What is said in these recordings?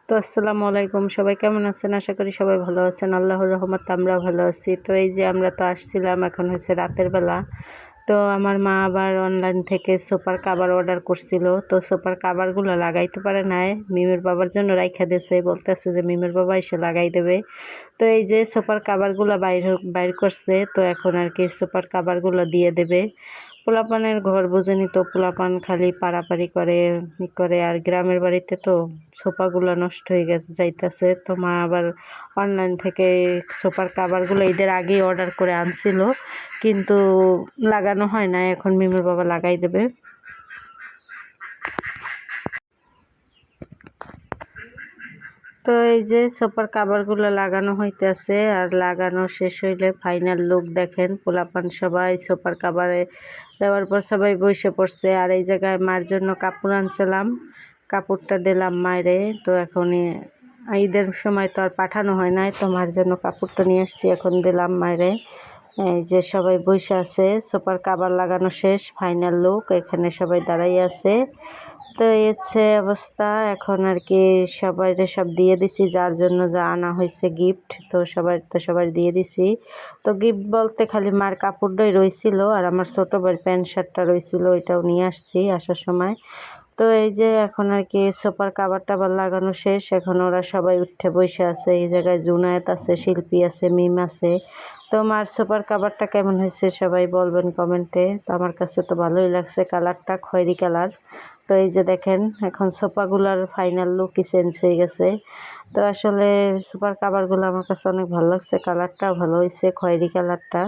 তো আসসালামু আলাইকুম, সবাই কেমন আছেন? আশা করি সবাই ভালো আছেন। আল্লাহর রহমতে আমরাও ভালো আছি। তো এই যে আমরা তো আসছিলাম, এখন হচ্ছে রাতের বেলা। তো আমার মা আবার অনলাইন থেকে সোফার কাভার অর্ডার করছিল। তো সোফার কাভারগুলো লাগাইতে পারে নাই, মিমের বাবার জন্য রাইখা দিয়েছে, বলতেছে যে মিমের বাবা এসে লাগাই দেবে। তো এই যে সোফার কাভারগুলো বাইর করছে, তো এখন আর কি সোফার কাভারগুলো দিয়ে দেবে। পোলাপানের ঘর বোঝেনি তো, পোলাপান খালি পারাপারি করে আর গ্রামের বাড়িতে তো সোফাগুলো নষ্ট হয়ে যাইতেছে। তো মা আবার অনলাইন থেকে সোফার কাভারগুলো ঈদের আগেই অর্ডার করে আনছিল, কিন্তু লাগানো হয় না। এখন মিমের বাবা লাগাই দেবে। তো এই যে সোফার কাভারগুলো লাগানো হইতেছে, আর লাগানো শেষ হইলে ফাইনাল লুক দেখেন। পোলাপান সবাই সোফার কাভারে দেওয়ার পর সবাই বসে পড়ছে। আর এই জায়গায় মার জন্য কাপড় আনছিলাম, কাপড়টা দিলাম মায়েরে। তো এখন ঈদের সময় তো আর পাঠানো হয় নাই, তো মার জন্য কাপড়টা নিয়ে আসছি, এখন দিলাম মায়েরে। এই যে সবাই বসে আছে, সোফার কাভার লাগানো শেষ, ফাইনাল লুক। এখানে সবাই দাঁড়াই আছে। তো এই হচ্ছে অবস্থা। এখন আর কি সব দিয়ে দিছি, যার জন্য যা আনা হয়েছে গিফট, তো সবাই দিয়ে দিছি। তো গিফট বলতে খালি মার কাপড়টাই রয়েছিল, আর আমার ছোটো ভাইয়ের প্যান্ট শার্টটা রয়েছিল, ওইটাও নিয়ে আসছি আসার সময়। তো এই যে এখন আর কি সোফার কাভার টাভার লাগানো শেষ, এখন ওরা সবাই উঠে বসে আছে। এই জায়গায় জুনায়েত আছে, শিল্পী আছে, মিম আছে। তো মার সোফার কাভারটা কেমন হয়েছে সবাই বলবেন কমেন্টে। তো আমার কাছে তো ভালোই লাগছে, কালারটা খয়েরি কালার। তো এই যে দেখেন, এখন সোফাগুলোর ফাইনাল লুকই চেঞ্জ হয়ে গেছে। তো আসলে সোফার কাভারগুলো আমার কাছে অনেক ভালো লাগছে, কালারটাও ভালো হয়েছে, খয়েরি কালারটা।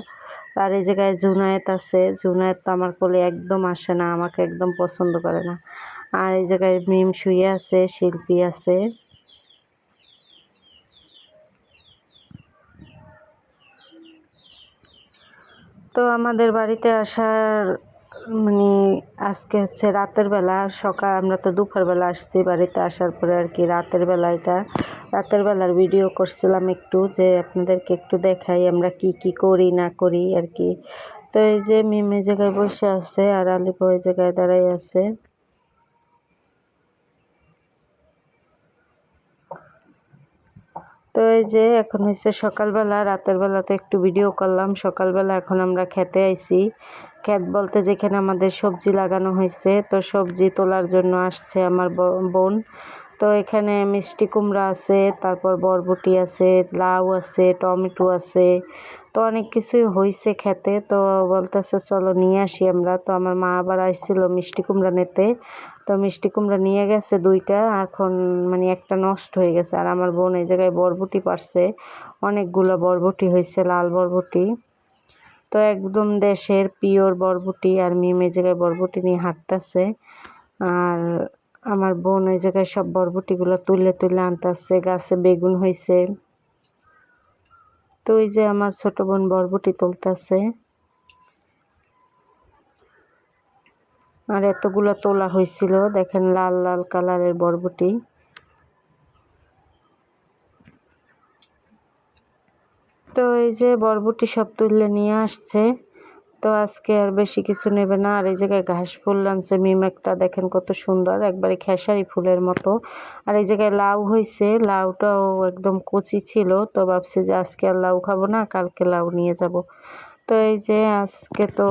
আর এই জায়গায় জুনায়েত আছে, জুনায়েত তো আমার কোলে একদম আসে না, আমাকে একদম পছন্দ করে না। আর এই জায়গায় মিম শুয়ে আছে, শিল্পী আছে। তো আমাদের বাড়িতে আসার মানে আজকে হচ্ছে রাতের বেলা, সকাল আমরা তো দুপুরবেলা আসছি, বাড়িতে আসার পরে আর কি রাতের বেলা, এটা রাতের বেলার ভিডিও করছিলাম একটু, যে আপনাদেরকে একটু দেখাই আমরা কি কি করি না করি আর কি। তো এই যে মিম এই জায়গায় বসে আছে, আর আলিপ ওই জায়গায় দাঁড়াই আছে। তো এই যে এখন হচ্ছে সকালবেলা, রাতের বেলাতে একটু ভিডিও করলাম। সকালবেলা এখন আমরা খেতে আইছি, ক্ষেত বলতে যেখানে আমাদের সবজি লাগানো হয়েছে, তো সবজি তোলার জন্য আসছে আমার বোন। তো এখানে মিষ্টি কুমড়া আছে, তারপর বরবটি আছে, লাউ আছে, টমেটো আছে, তো অনেক কিছুই হয়েছে খেতে। তো বলতেছে চলো নিয়ে আসি আমরা। তো আমার মা আবার আসছিল মিষ্টি কুমড়া নিতে, তো মিষ্টি কুমড়া নিয়ে গেছে দুইটা, এখন মানে একটা নষ্ট হয়ে গেছে। আর আমার বোন এই জায়গায় বরবটি পারছে, অনেকগুলো বরবটি হয়েছে, লাল বরবটি, তো একদম দেশের পিওর বরবটি। আর মিম এই জায়গায় বরবটি নিয়ে হাঁটতেছে, আর আমার বোন এই জায়গায় সব বরবটিগুলো তুলে তুলে আনতেছে। গাছে বেগুন হয়েছে, তো ওই যে আমার ছোট বোন বরবটি তুলতেছে। আর এতগুলো তোলা হয়েছিল, দেখেন লাল লাল কালারের বরবটি। তো এই যে বরবটি সব তুলে নিয়ে আসছে, তো আজকে আর বেশি কিছু নেবে না। আর এই জায়গায় ঘাস ফুল আনছে মিম একটা, দেখেন কত সুন্দর, একবারে খেসারি ফুলের মতো। আর এই জায়গায় লাউ হয়েছে, লাউটাও একদম কচি ছিল, তো ভাবছি যে আজকে আর লাউ খাবো না, কালকে লাউ নিয়ে যাব। তো এই যে আজকে তো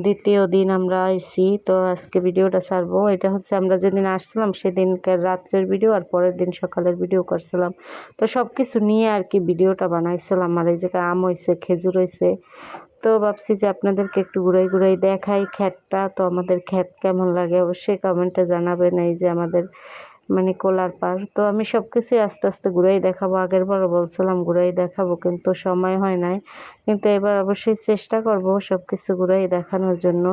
দ্বিতীয় দিন আমরা আইছি, তো আজকে ভিডিওটা ছাড়বো। এটা হচ্ছে আমরা যেদিন আসছিলাম সেদিনকার রাত্রের ভিডিও, আর পরের দিন সকালের ভিডিও করছিলাম। তো সব কিছু নিয়ে আর কি ভিডিওটা বানাইছিলাম। আর এই জায়গায় আম হয়েছে, খেজুর হয়েছে, তো ভাবছি যে আপনাদেরকে একটু ঘুরাই ঘুরাই দেখাই ক্ষেতটা। তো আমাদের ক্ষেত কেমন লাগে অবশ্যই কমেন্টে জানাবেন। এই যে আমাদের মানে কোলার পার, তো আমি সব কিছুই আস্তে আস্তে ঘুরাই দেখাবো। আগের বারও বলছিলাম ঘুরাই দেখাবো, কিন্তু সময় হয় নাই, কিন্তু এবার অবশ্যই চেষ্টা করব সব কিছু ঘুরাই দেখানোর জন্য।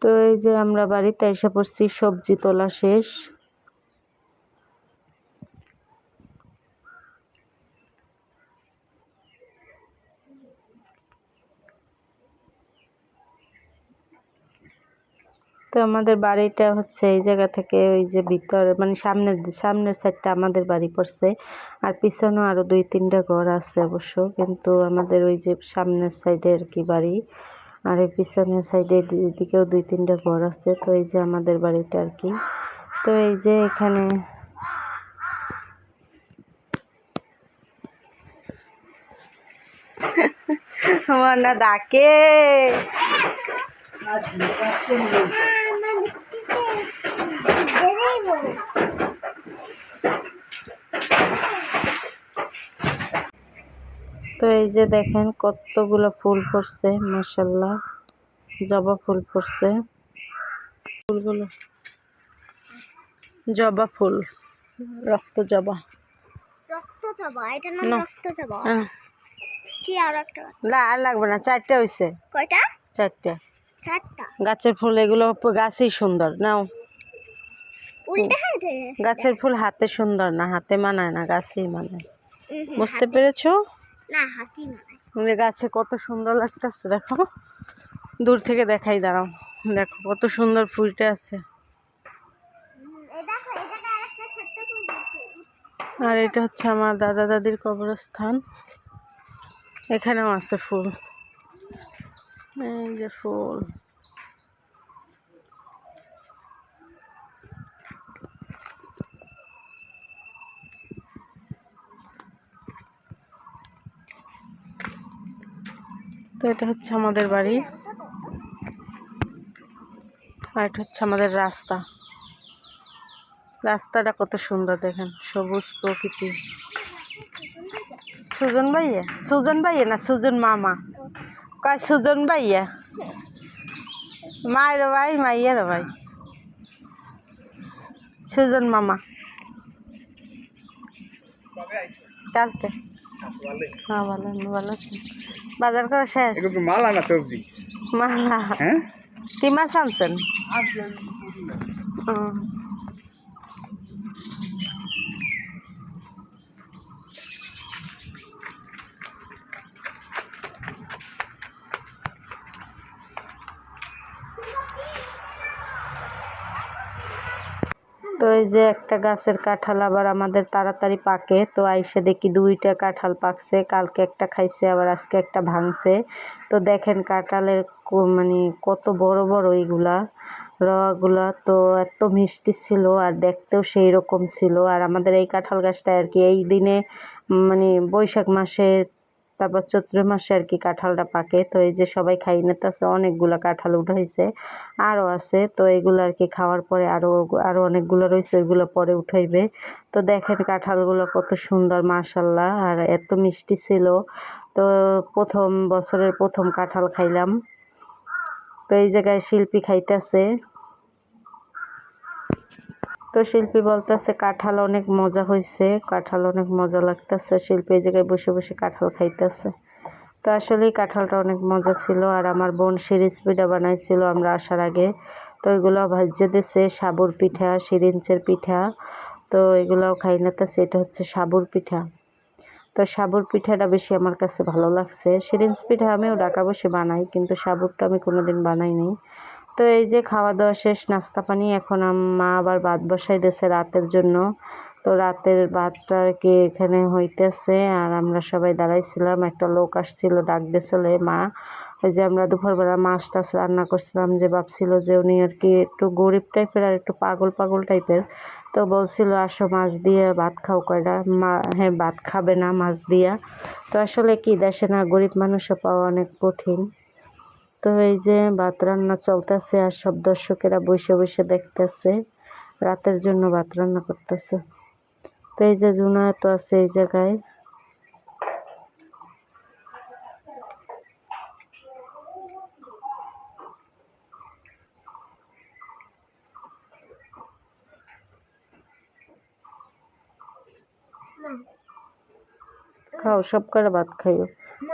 তো এই যে আমরা বাড়িতে এসে পড়ছি, সবজি তোলা শেষ। তো আমাদের বাড়িটা হচ্ছে এই জায়গা থেকে ওই যে ভিতরে মানে সামনের সাইডটা আমাদের বাড়ি পড়ছে, আর পিছনেও আরো 2-3টা ঘর আছে অবশ্য, কিন্তু আমাদের ওই যে সামনের সাইডে আর কি বাড়ি। আর এই পিছনের সাইডে দিকেও 2-3টা ঘর আছে। তো এই যে আমাদের বাড়িটা আর কি। তো তো এই যে এখানে আমার না ডাকে তো এই যে দেখেন কতগুলো ফুল ফুটছে, মাশাআল্লাহ জবা ফুল ফুটছে। ফুলগুলো জবা ফুল, রক্ত জবা। এটা নাম রক্ত জবা। কি আর একটা না আর লাগবে না, 4টা হইছে। কয়টা? 4টা। 4টা গাছের ফুল এগুলো গাছই সুন্দর। নাও উল্টে হাতে গাছের ফুল হাতে সুন্দর না, হাতে মানায় না, গাছেই মানায়। বুঝতে পেরেছো? না হাতি মানায়। গাছে কত সুন্দর লাগতেছে, দেখো দূর থেকে দেখাই, দাঁড়াও দেখো কত সুন্দর ফুলটা আছে। আর এটা হচ্ছে আমার দাদা দাদির কবরস্থান, এখানেও আছে ফুল, এই যে ফুল। তো এটা হচ্ছে আমাদের বাড়ি, আর এটা হচ্ছে আমাদের রাস্তা। রাস্তাটা কত সুন্দর দেখেন, সবুজ প্রকৃতি। সুজন ভাইয়া, সুজন ভাইয়া না সুজন মামা, কয় সুজন ভাইয়া, মায়ের ভাই মাইয়ের ভাই, সুজন মামা। কালকে হ্যাঁ ভালো, ভালো আছে। বাজার করা শেষ? মালা না সবজি মালা, হ্যাঁ কি মাছ আনছেন? তো এই যে একটা গাছের কাঁঠাল আবার আমাদের তাড়াতাড়ি পাকে, তো আইসে দেখি 2টা কাঁঠাল পাকছে, কালকে একটা খাইছে আবার আজকে একটা ভাঙছে। তো দেখেন কাঁঠালের মানে কত বড় বড় এইগুলা রগুলা, তো এত মিষ্টি ছিল আর দেখতেও সেই রকম ছিল। আর আমাদের এই কাঁঠাল গাছটা আর কি এই দিনে মানে বৈশাখ মাসে, তারপর চৈত্র মাসে আর কি কাঁঠালটা পাকে। তো এই যে সবাই খাই নিতেছে, অনেকগুলো কাঁঠাল উঠাইছে, আরও আছে। তো এগুলো আর কি খাওয়ার পরে আরও অনেকগুলো রয়েছে, ওইগুলো পরে উঠাইবে। তো দেখেন কাঁঠালগুলো কত সুন্দর মাশাআল্লাহ, আর এত মিষ্টি ছিল। তো বছরের প্রথম কাঁঠাল খাইলাম। তো এই জায়গায় শিল্পী খাইতেছে, তো শিল্পী বলতেছে কাঁঠাল অনেক মজা হয়েছে, কাঁঠাল অনেক মজা লাগতেছে। শিল্পী এই জায়গায় বসে বসে কাঁঠাল খাইতেছে। তো আসলেই কাঁঠালটা অনেক মজা ছিল। আর আমার বোন সিরিঞ্জ পিঠা বানাইছিল আমরা আসার আগে, তো এগুলো ভাজে দিছে, সাবুর পিঠা, সিরিঞ্চের পিঠা। তো এগুলোও খাই নিতেছে, এটা হচ্ছে সাবুর পিঠা। তো সাবুর পিঠাটা বেশি আমার কাছে ভালো লাগছে। সিরিঞ্জ পিঠা আমিও ঢাকা বসে বানাই, কিন্তু সাবুরটা আমি কোনোদিন বানাইনি। তো এই যে খাওয়া দাওয়া শেষ, নাস্তা পানি, এখন মা আবার ভাত বসাই দিয়েছে রাতের জন্য। তো রাতের ভাতটা আর কি এখানে হইতেছে, আর আমরা সবাই দাঁড়াইছিলাম, একটা লোক আসছিল ডাক দিয়েছিল মা। ওই যে আমরা দুপুরবেলা মাছ টাছ রান্না করছিলাম, যে ভাবছিল যে উনি আর কি একটু গরিব টাইপের আর একটু পাগল পাগল টাইপের। তো বলছিল আসো মাছ দিয়ে ভাত খাও কয়টা, মা হ্যাঁ ভাত খাবে না মাছ দিয়া। তো আসলে কি দেশে না গরিব মানুষও পাওয়া অনেক কঠিন। তো এই যে ভাত রান্না চলতেছে, আর সব দর্শকেরা বসে বসে দেখতেছে, রাতের জন্য ভাত রান্না করতেছে। তো এই যে জুনায়েত আছে এই জায়গায়। খাও সব করে ভাত খাইও।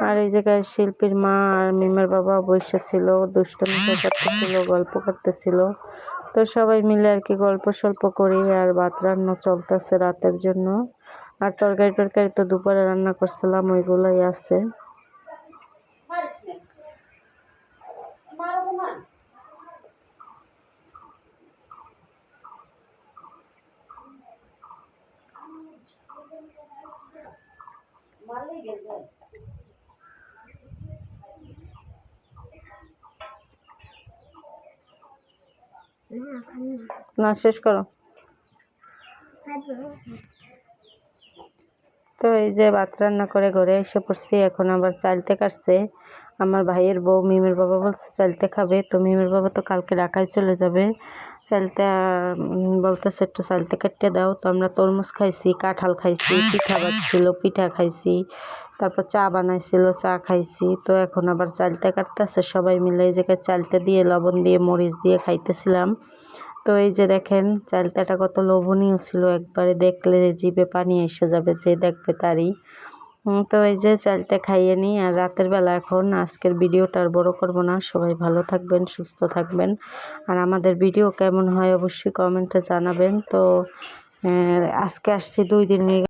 আর এই জায়গায় শিল্পীর মা আর মিমের বাবা বসেছিল, দুষ্টুমি করতেছিল, গল্প করতেছিল। তো সবাই মিলে আর কি গল্প সল্প করি, আর ভাত রান্না চলতেছে রাতের জন্য। আর তরকারি টরকারি তো দুপুরে রান্না করছিলাম, ওইগুলোই আছে। না শেষ করো। তো এই যে ভাত রান্না করে ঘরে এসে পড়ছি, এখন আবার চালতে কাটছে আমার ভাইয়ের বউ। মিমের বাবা বলছে চালতে খাবে, তো মিমের বাবা তো কালকে ঢাকায় চলে যাবে। চালতে বলতেছে একটু চালতে কাটতে দাও। তো আমরা তরমুজ খাইছি, কাঁঠাল খাইছি, পিঠা বাজছিল, পিঠা খাইছি, তারপর চা বানাইছিল, চা খাইছি। তো এখন আবার চালতে কাটতেছে সবাই মিলে। এই জায়গায় চালতে দিয়ে লবণ দিয়ে মরিচ দিয়ে খাইতেছিলাম। তো এই যে দেখেন চালতাটা কত লোভনীয় ছিল, একবারে দেখলে জিভে পানি এসে যাবে, যে দেখবে তারই। তো এই যে চালটা খাইয়ে নিই। আর রাতের বেলা এখন আজকের ভিডিওটা আর বড় করব না। সবাই ভালো থাকবেন, সুস্থ থাকবেন। আর আমাদের ভিডিও কেমন হয় অবশ্যই কমেন্টে জানাবেন। তো আজকে আসছি 2 দিন হয়ে